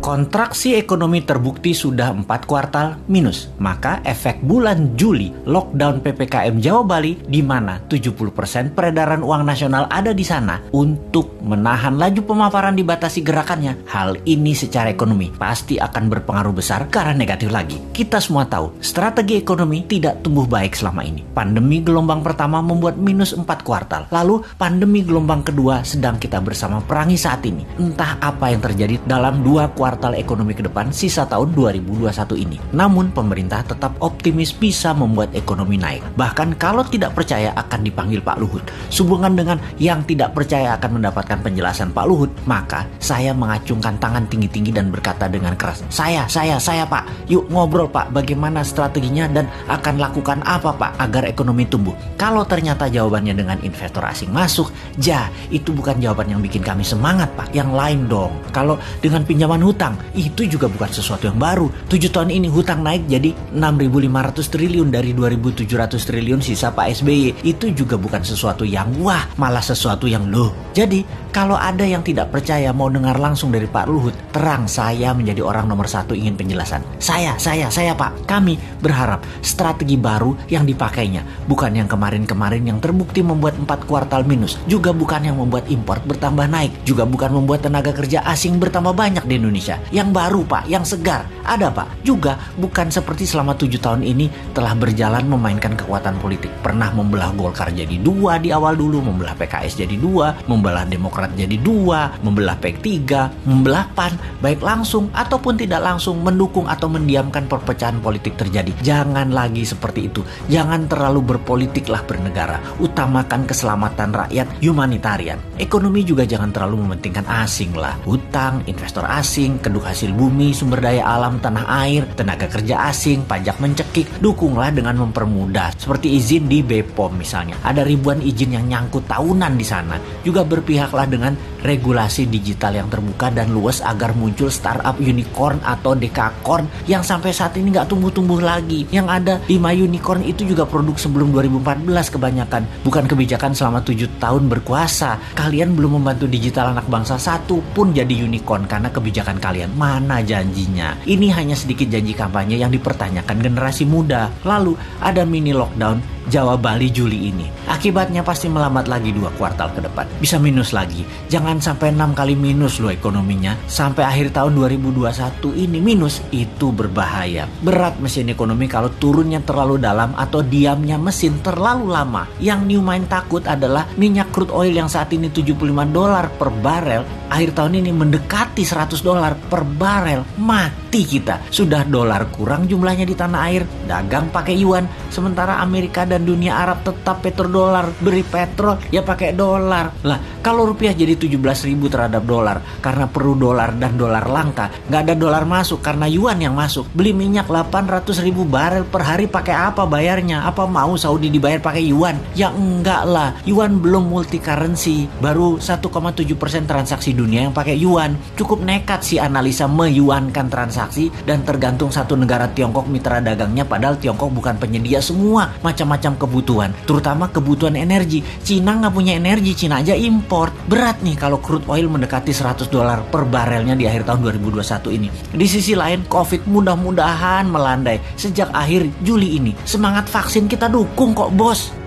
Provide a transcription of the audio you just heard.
Kontraksi ekonomi terbukti sudah 4 kuartal minus. Maka efek bulan Juli lockdown PPKM Jawa Bali di mana 70% peredaran uang nasional ada di sana untuk menahan laju pemaparan dibatasi gerakannya. Hal ini secara ekonomi pasti akan berpengaruh besar ke arah negatif lagi. Kita semua tahu strategi ekonomi tidak tumbuh baik selama ini. Pandemi gelombang pertama membuat minus 4 kuartal. Lalu pandemi gelombang kedua sedang kita bersama perangi saat ini. Entah apa yang terjadi dalam 2 kuartal ekonomi ke depan sisa tahun 2021 ini. Namun pemerintah tetap optimis bisa membuat ekonomi naik. Bahkan kalau tidak percaya akan dipanggil Pak Luhut. Sehubungan dengan yang tidak percaya akan mendapatkan penjelasan Pak Luhut, maka saya mengacungkan tangan tinggi-tinggi dan berkata dengan keras, Saya Pak, yuk ngobrol Pak, bagaimana strateginya dan akan lakukan apa Pak agar ekonomi tumbuh. Kalau ternyata jawabannya dengan investor asing masuk, itu bukan jawaban yang bikin kami semangat Pak, yang lain dong. Kalau dengan pinjaman hutang, itu juga bukan sesuatu yang baru. 7 tahun ini hutang naik jadi 6.500 triliun dari 2.700 triliun sisa Pak SBY. Itu juga bukan sesuatu yang wah, malah sesuatu yang loh. Jadi kalau ada yang tidak percaya mau dengar langsung dari Pak Luhut, terang saya menjadi orang nomor 1 ingin penjelasan. Saya Pak, kami berharap strategi baru yang dipakainya, bukan yang kemarin-kemarin yang terbukti membuat 4 kuartal minus, juga bukan yang membuat import bertambah naik, juga bukan membuat tenaga kerja asing bertambah banyak di Indonesia. Yang baru Pak, yang segar, ada Pak. Juga bukan seperti selama 7 tahun ini telah berjalan memainkan kekuatan politik. Pernah membelah Golkar jadi 2 di awal dulu, membelah PKS jadi 2, membelah Demokrat jadi 2, membelah P3, membelah PAN, baik langsung ataupun tidak langsung, mendukung atau mendiamkan perpecahan politik terjadi. Jangan lagi seperti itu. Jangan terlalu berpolitiklah bernegara. Utamakan keselamatan rakyat, humanitarian. Ekonomi juga jangan terlalu mementingkan asing lah. Hutang, investor asing, kedua hasil bumi, sumber daya alam, tanah air, tenaga kerja asing, pajak mencekik. Dukunglah dengan mempermudah. Seperti izin di BPOM misalnya. Ada ribuan izin yang nyangkut tahunan di sana. Juga berpihaklah dengan regulasi digital yang terbuka dan luas agar muncul startup unicorn atau dekakorn yang sampai saat ini nggak tumbuh-tumbuh lagi. Yang ada 5 unicorn itu juga produk sebelum 2014 kebanyakan. Bukan kebijakan selama 7 tahun berkuasa. Kalian belum membantu digital anak bangsa satu pun jadi unicorn karena kebijakan kalian. Mana janjinya? Ini hanya sedikit janji kampanye yang dipertanyakan generasi muda. Lalu ada mini lockdown Jawa Bali Juli ini. Akibatnya pasti melambat lagi 2 kuartal ke depan. Bisa minus lagi. Jangan sampai 6 kali minus loh ekonominya. Sampai akhir tahun 2021 ini minus. Itu berbahaya. Berat mesin ekonomi kalau turunnya terlalu dalam atau diamnya mesin terlalu lama. Yang New Mind takut adalah minyak crude oil yang saat ini $75 per barel. Akhir tahun ini mendekati $100 per barel. Mati kita. Sudah dolar kurang jumlahnya di tanah air. Dagang pakai yuan. Sementara Amerika dan dunia Arab tetap petrodolar. Beri petrol ya pakai dolar. Lah kalau rupiah jadi 17.000 terhadap dolar karena perlu dolar dan dolar langka, nggak ada dolar masuk karena yuan yang masuk. Beli minyak 800.000 barel per hari pakai apa bayarnya? Apa mau Saudi dibayar pakai yuan? Ya enggak lah. Yuan belum multi currency. Baru 1,7% transaksi dunia yang pakai yuan. Cukup nekat sih analisa meyuankan transaksi dan tergantung satu negara Tiongkok mitra dagangnya, padahal Tiongkok bukan penyedia semua macam-macam kebutuhan, terutama kebutuhan energi. Cina nggak punya energi, Cina aja import. Berat nih kalau crude oil mendekati $100 per barelnya di akhir tahun 2021 ini. Di sisi lain, COVID mudah-mudahan melandai sejak akhir Juli ini. Semangat vaksin kita dukung kok bos.